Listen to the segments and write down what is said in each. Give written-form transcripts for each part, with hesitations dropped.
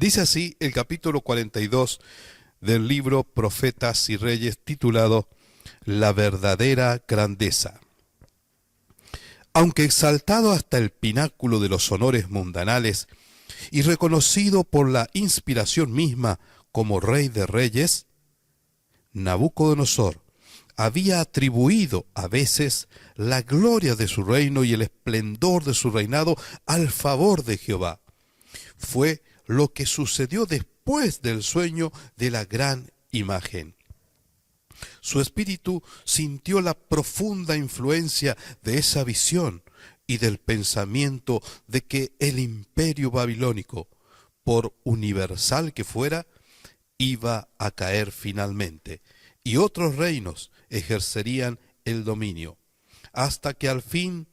Dice así el capítulo 42 del libro Profetas y Reyes, titulado La verdadera grandeza. Aunque exaltado hasta el pináculo de los honores mundanales y reconocido por la inspiración misma como Rey de Reyes, Nabucodonosor había atribuido a veces la gloria de su reino y el esplendor de su reinado al favor de Jehová. Fue lo que sucedió después del sueño de la gran imagen. Su espíritu sintió la profunda influencia de esa visión y del pensamiento de que el imperio babilónico, por universal que fuera, iba a caer finalmente, y otros reinos ejercerían el dominio, hasta que al fin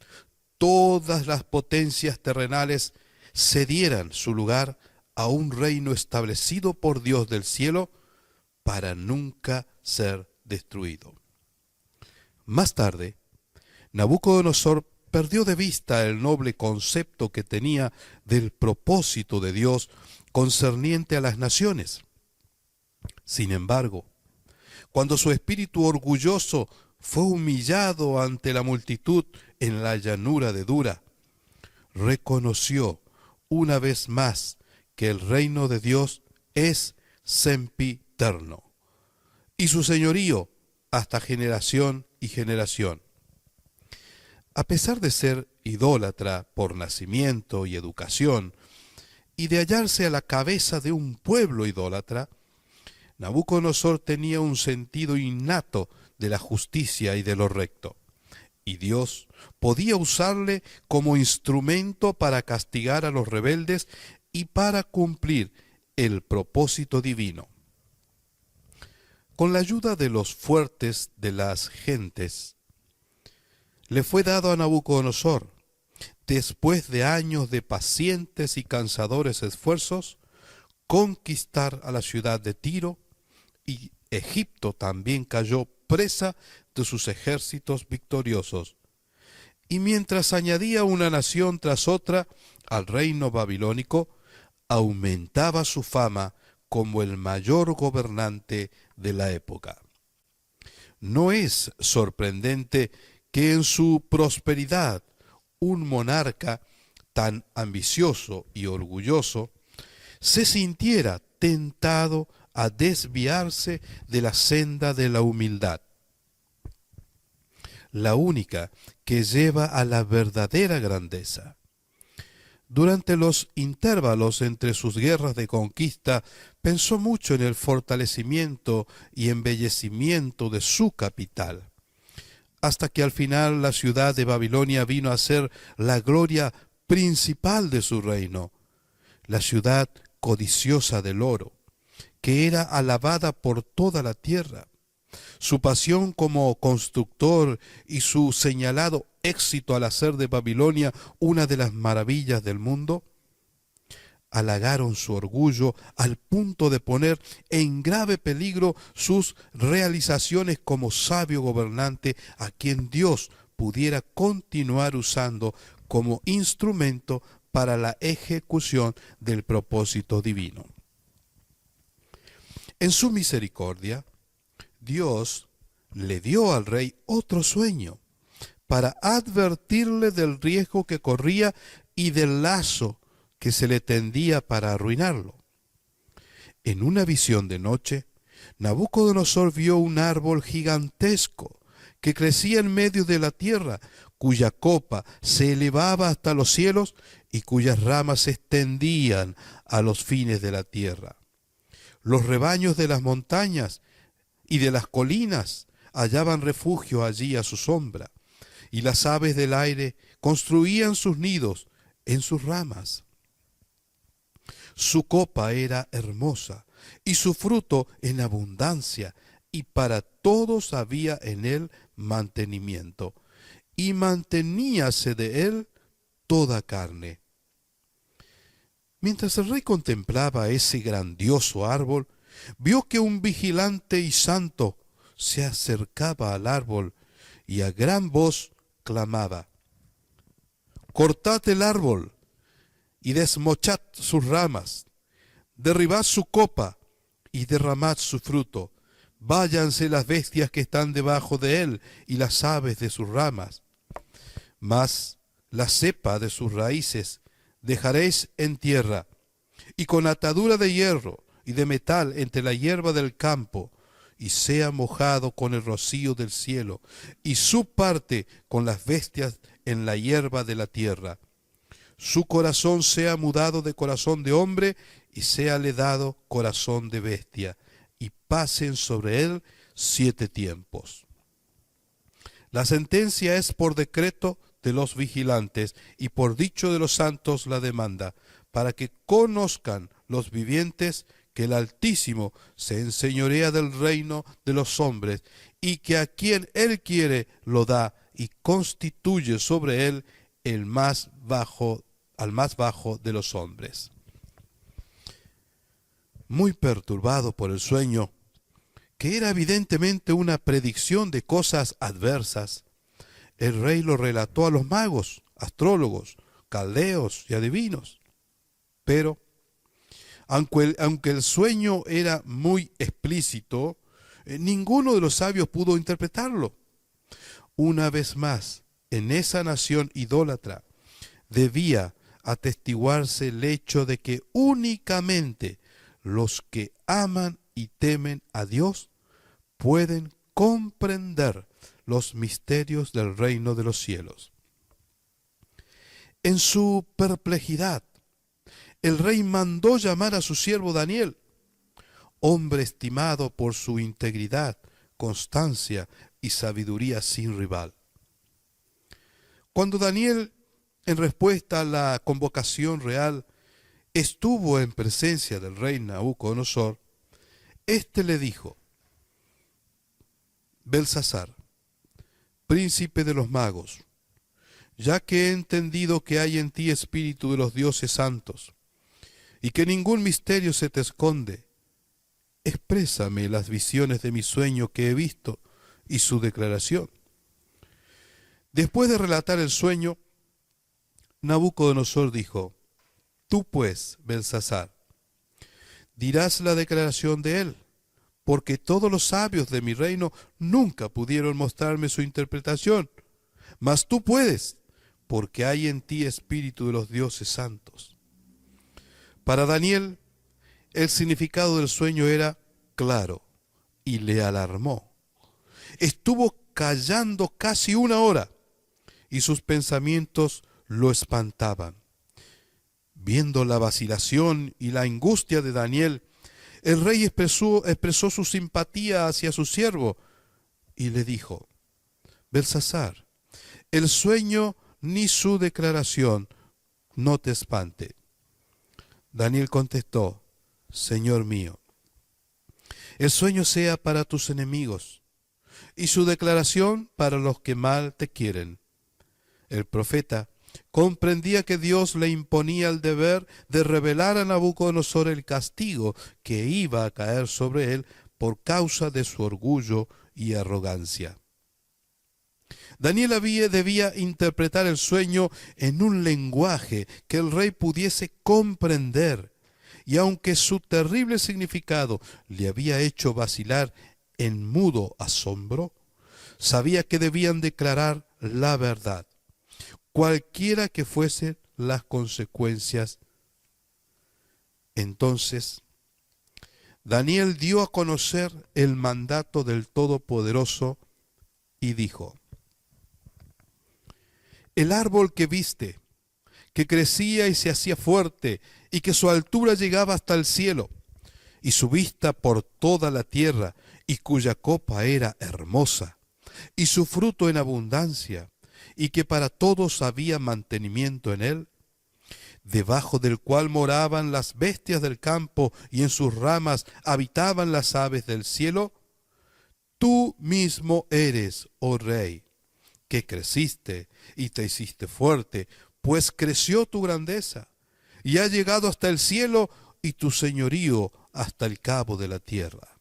todas las potencias terrenales cedieran su lugar a un reino establecido por Dios del cielo para nunca ser destruido. Más tarde, Nabucodonosor perdió de vista el noble concepto que tenía del propósito de Dios concerniente a las naciones. Sin embargo, cuando su espíritu orgulloso fue humillado ante la multitud en la llanura de Dura, reconoció una vez más que el reino de Dios es sempiterno y su señorío hasta generación y generación. A pesar de ser idólatra por nacimiento y educación, y de hallarse a la cabeza de un pueblo idólatra, Nabucodonosor tenía un sentido innato de la justicia y de lo recto, y Dios podía usarle como instrumento para castigar a los rebeldes y para cumplir el propósito divino. Con la ayuda de los fuertes de las gentes, le fue dado a Nabucodonosor, después de años de pacientes y cansadores esfuerzos, conquistar a la ciudad de Tiro, y Egipto también cayó presa de sus ejércitos victoriosos. Y mientras añadía una nación tras otra al reino babilónico, aumentaba su fama como el mayor gobernante de la época. No es sorprendente que en su prosperidad un monarca tan ambicioso y orgulloso se sintiera tentado a desviarse de la senda de la humildad, la única que lleva a la verdadera grandeza. Durante los intervalos entre sus guerras de conquista, pensó mucho en el fortalecimiento y embellecimiento de su capital, hasta que al final la ciudad de Babilonia vino a ser la gloria principal de su reino, la ciudad codiciosa del oro, que era alabada por toda la tierra. Su pasión como constructor y su señalado éxito al hacer de Babilonia una de las maravillas del mundo, halagaron su orgullo al punto de poner en grave peligro sus realizaciones como sabio gobernante a quien Dios pudiera continuar usando como instrumento para la ejecución del propósito divino. En su misericordia, Dios le dio al rey otro sueño para advertirle del riesgo que corría y del lazo que se le tendía para arruinarlo. En una visión de noche, Nabucodonosor vio un árbol gigantesco que crecía en medio de la tierra, cuya copa se elevaba hasta los cielos y cuyas ramas se extendían a los fines de la tierra. Los rebaños de las montañas y de las colinas hallaban refugio allí a su sombra, y las aves del aire construían sus nidos en sus ramas. Su copa era hermosa, y su fruto en abundancia, y para todos había en él mantenimiento, y manteníase de él toda carne. Mientras el rey contemplaba ese grandioso árbol, vio que un vigilante y santo se acercaba al árbol y a gran voz clamaba: «Cortad el árbol y desmochad sus ramas, derribad su copa y derramad su fruto. Váyanse las bestias que están debajo de él y las aves de sus ramas. Mas la cepa de sus raíces dejaréis en tierra, y con atadura de hierro y de metal entre la hierba del campo, y sea mojado con el rocío del cielo, y su parte con las bestias en la hierba de la tierra. Su corazón sea mudado de corazón de hombre, y séale dado corazón de bestia, y pasen sobre él 7 tiempos. La sentencia es por decreto de los vigilantes, y por dicho de los santos la demanda, para que conozcan los vivientes que el Altísimo se enseñorea del reino de los hombres, y que a quien él quiere lo da, y constituye sobre él al más bajo de los hombres. Muy perturbado por el sueño, que era evidentemente una predicción de cosas adversas, el rey lo relató a los magos, astrólogos, caldeos y adivinos. Pero, aunque el sueño era muy explícito, ninguno de los sabios pudo interpretarlo. Una vez más, en esa nación idólatra, debía atestiguarse el hecho de que únicamente los que aman y temen a Dios pueden comprender los misterios del reino de los cielos. En su perplejidad, el rey mandó llamar a su siervo Daniel, hombre estimado por su integridad, constancia y sabiduría sin rival. Cuando Daniel, en respuesta a la convocación real, estuvo en presencia del rey Nabucodonosor, éste le dijo: Belsasar, príncipe de los magos, ya que he entendido que hay en ti espíritu de los dioses santos, y que ningún misterio se te esconde, exprésame las visiones de mi sueño que he visto y su declaración. Después de relatar el sueño, Nabucodonosor dijo: Tú pues, Belsasar, dirás la declaración de él, porque todos los sabios de mi reino nunca pudieron mostrarme su interpretación, mas tú puedes, porque hay en ti espíritu de los dioses santos. Para Daniel, el significado del sueño era claro y le alarmó. Estuvo callando casi 1 hora y sus pensamientos lo espantaban. Viendo la vacilación y la angustia de Daniel, el rey expresó su simpatía hacia su siervo y le dijo: Belsasar, el sueño ni su declaración no te espante. Daniel contestó: Señor mío, el sueño sea para tus enemigos y su declaración para los que mal te quieren. El profeta comprendía que Dios le imponía el deber de revelar a Nabucodonosor el castigo que iba a caer sobre él por causa de su orgullo y arrogancia. Daniel debía interpretar el sueño en un lenguaje que el rey pudiese comprender, y aunque su terrible significado le había hecho vacilar en mudo asombro, sabía que debían declarar la verdad, cualquiera que fuesen las consecuencias. Entonces, Daniel dio a conocer el mandato del Todopoderoso y dijo: El árbol que viste, que crecía y se hacía fuerte, y que su altura llegaba hasta el cielo, y su vista por toda la tierra, y cuya copa era hermosa, y su fruto en abundancia, y que para todos había mantenimiento en él, debajo del cual moraban las bestias del campo, y en sus ramas habitaban las aves del cielo, tú mismo eres, oh rey, que creciste y te hiciste fuerte, pues creció tu grandeza, y ha llegado hasta el cielo, y tu señorío hasta el cabo de la tierra.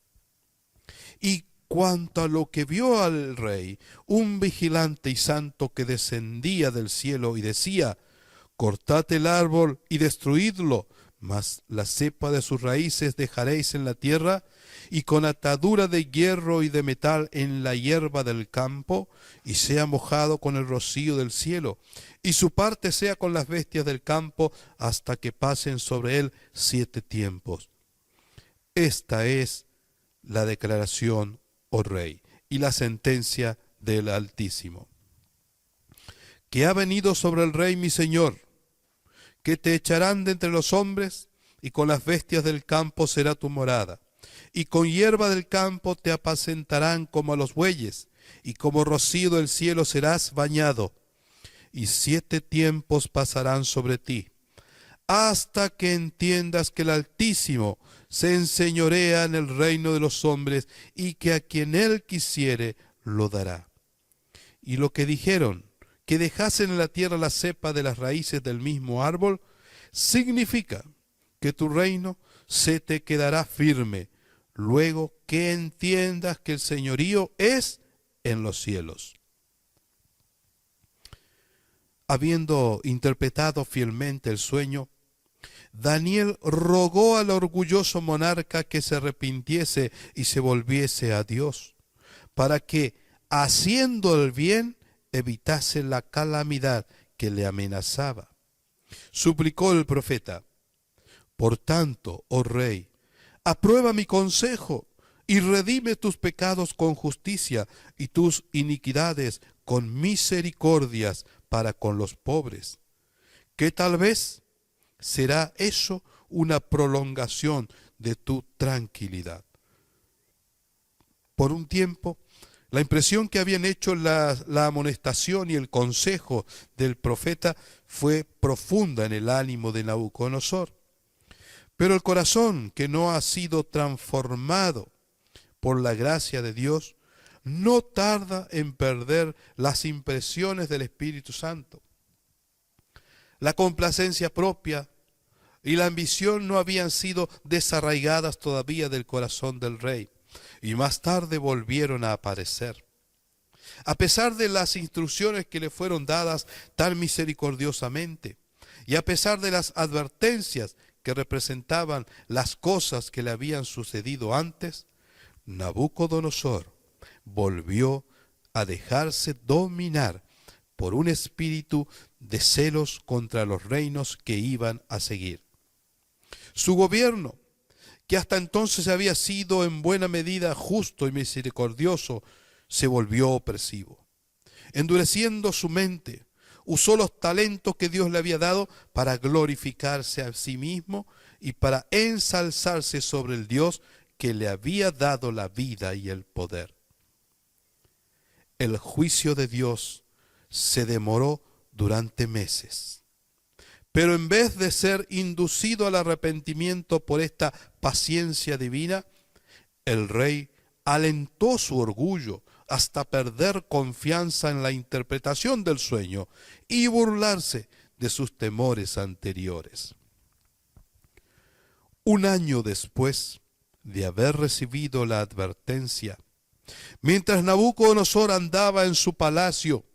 Y cuanto a lo que vio al rey, un vigilante y santo que descendía del cielo y decía: Cortad el árbol y destruidlo, mas la cepa de sus raíces dejaréis en la tierra, y con atadura de hierro y de metal en la hierba del campo, y sea mojado con el rocío del cielo, y su parte sea con las bestias del campo, hasta que pasen sobre él 7 tiempos. Esta es la declaración, oh rey, y la sentencia del Altísimo, que ha venido sobre el rey mi señor, que te echarán de entre los hombres, y con las bestias del campo será tu morada, y con hierba del campo te apacentarán como a los bueyes, y como rocío del cielo serás bañado, y 7 tiempos pasarán sobre ti, hasta que entiendas que el Altísimo se enseñorea en el reino de los hombres, y que a quien él quisiere lo dará. Y lo que dijeron, que dejasen en la tierra la cepa de las raíces del mismo árbol, significa que tu reino se te quedará firme, luego que entiendas que el señorío es en los cielos. Habiendo interpretado fielmente el sueño, Daniel rogó al orgulloso monarca que se arrepintiese y se volviese a Dios, para que, haciendo el bien, evitase la calamidad que le amenazaba. Suplicó el profeta: por tanto, oh rey, aprueba mi consejo y redime tus pecados con justicia y tus iniquidades con misericordias para con los pobres, que tal vez será eso una prolongación de tu tranquilidad. Por un tiempo, la impresión que habían hecho la amonestación y el consejo del profeta fue profunda en el ánimo de Nabucodonosor. Pero el corazón que no ha sido transformado por la gracia de Dios no tarda en perder las impresiones del Espíritu Santo. La complacencia propia y la ambición no habían sido desarraigadas todavía del corazón del rey, y más tarde volvieron a aparecer. A pesar de las instrucciones que le fueron dadas tan misericordiosamente, y a pesar de las advertencias que representaban las cosas que le habían sucedido antes, Nabucodonosor volvió a dejarse dominar por un espíritu de celos contra los reinos que iban a seguir. Su gobierno, que hasta entonces había sido en buena medida justo y misericordioso, se volvió opresivo. Endureciendo su mente, usó los talentos que Dios le había dado para glorificarse a sí mismo y para ensalzarse sobre el Dios que le había dado la vida y el poder. El juicio de Dios se demoró durante meses. Pero en vez de ser inducido al arrepentimiento por esta paciencia divina, el rey alentó su orgullo hasta perder confianza en la interpretación del sueño y burlarse de sus temores anteriores. Un año después de haber recibido la advertencia, mientras Nabucodonosor andaba en su palacio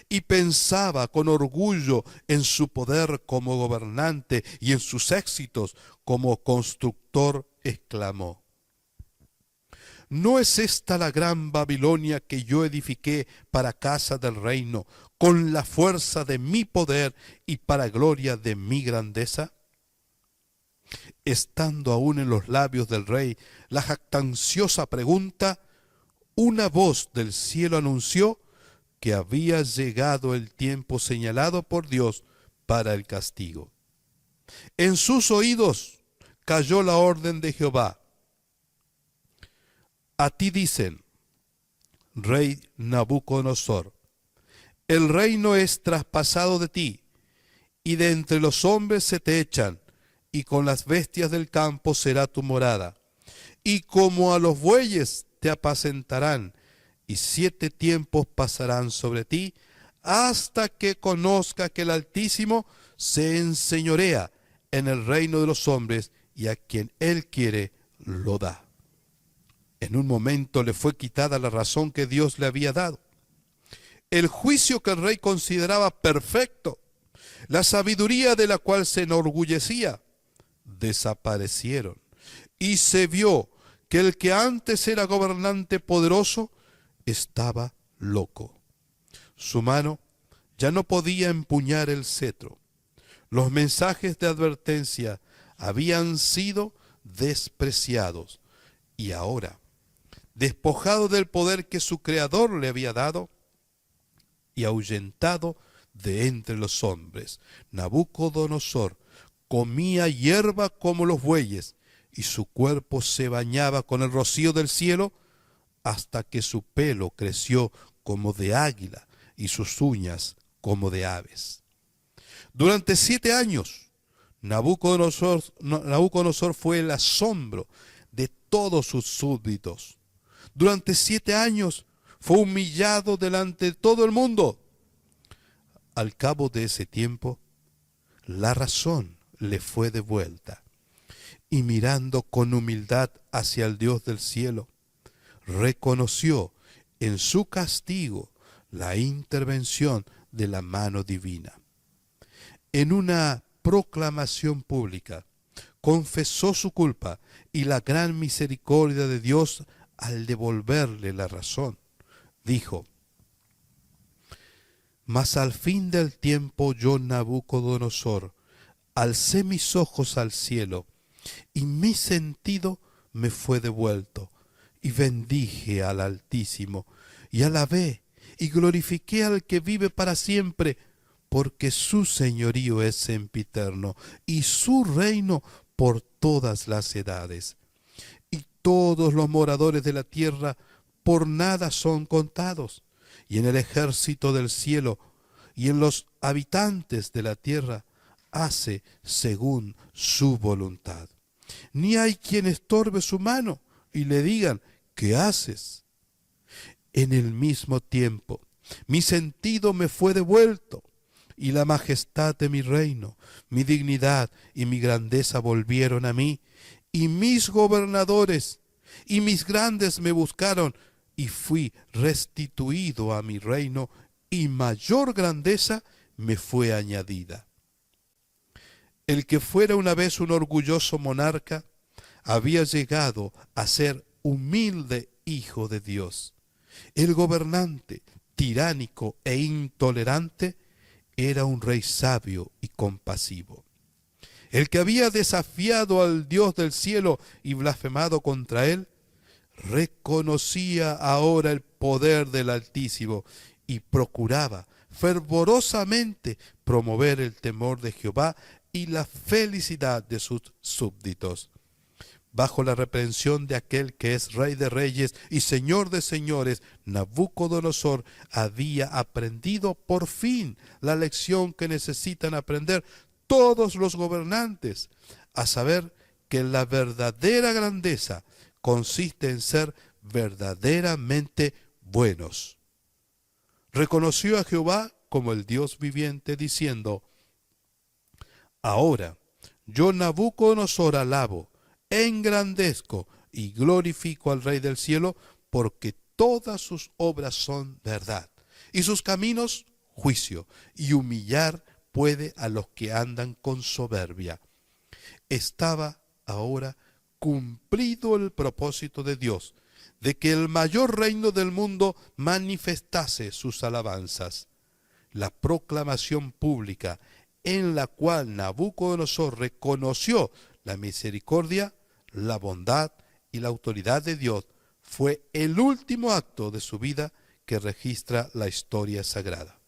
y pensaba con orgullo en su poder como gobernante y en sus éxitos como constructor, exclamó: ¿no es esta la gran Babilonia que yo edifiqué para casa del reino, con la fuerza de mi poder y para gloria de mi grandeza? Estando aún en los labios del rey la jactanciosa pregunta, una voz del cielo anunció que había llegado el tiempo señalado por Dios para el castigo. En sus oídos cayó la orden de Jehová: a ti dicen, rey Nabucodonosor, el reino es traspasado de ti, y de entre los hombres se te echan, y con las bestias del campo será tu morada, y como a los bueyes te apacentarán, y 7 tiempos pasarán sobre ti, hasta que conozca que el Altísimo se enseñorea en el reino de los hombres, y a quien él quiere lo da. En un momento le fue quitada la razón que Dios le había dado. El juicio que el rey consideraba perfecto, la sabiduría de la cual se enorgullecía, desaparecieron, y se vio que el que antes era gobernante poderoso estaba loco. Su mano ya no podía empuñar el cetro. Los mensajes de advertencia habían sido despreciados, y ahora, despojado del poder que su creador le había dado y ahuyentado de entre los hombres, Nabucodonosor comía hierba como los bueyes, y su cuerpo se bañaba con el rocío del cielo, hasta que su pelo creció como de águila y sus uñas como de aves. Durante 7 años, Nabucodonosor fue el asombro de todos sus súbditos. Durante 7 años fue humillado delante de todo el mundo. Al cabo de ese tiempo, la razón le fue devuelta, y mirando con humildad hacia el Dios del cielo, reconoció en su castigo la intervención de la mano divina. En una proclamación pública, confesó su culpa y la gran misericordia de Dios al devolverle la razón. Dijo: mas al fin del tiempo yo, Nabucodonosor, alcé mis ojos al cielo, y mi sentido me fue devuelto, y bendije al Altísimo, y alabé y glorifiqué al que vive para siempre, porque su señorío es sempiterno, y su reino por todas las edades. Y todos los moradores de la tierra por nada son contados, y en el ejército del cielo y en los habitantes de la tierra hace según su voluntad. Ni hay quien estorbe su mano y le digan: ¿qué haces? En el mismo tiempo mi sentido me fue devuelto, y la majestad de mi reino, mi dignidad y mi grandeza volvieron a mí, y mis gobernadores y mis grandes me buscaron, y fui restituido a mi reino, y mayor grandeza me fue añadida. El que fuera una vez un orgulloso monarca había llegado a ser humilde hijo de Dios. El gobernante, tiránico e intolerante, era un rey sabio y compasivo. El que había desafiado al Dios del cielo y blasfemado contra él, reconocía ahora el poder del Altísimo y procuraba fervorosamente promover el temor de Jehová y la felicidad de sus súbditos. Bajo la reprensión de aquel que es Rey de Reyes y Señor de Señores, Nabucodonosor había aprendido por fin la lección que necesitan aprender todos los gobernantes, a saber que la verdadera grandeza consiste en ser verdaderamente buenos. Reconoció a Jehová como el Dios viviente, diciendo: ahora yo, Nabucodonosor, alabo, engrandezco y glorifico al Rey del cielo, porque todas sus obras son verdad, y sus caminos juicio, y humillar puede a los que andan con soberbia. Estaba ahora cumplido el propósito de Dios, de que el mayor reino del mundo manifestase sus alabanzas. La proclamación pública en la cual Nabucodonosor reconoció la misericordia, la bondad y la autoridad de Dios fue el último acto de su vida que registra la historia sagrada.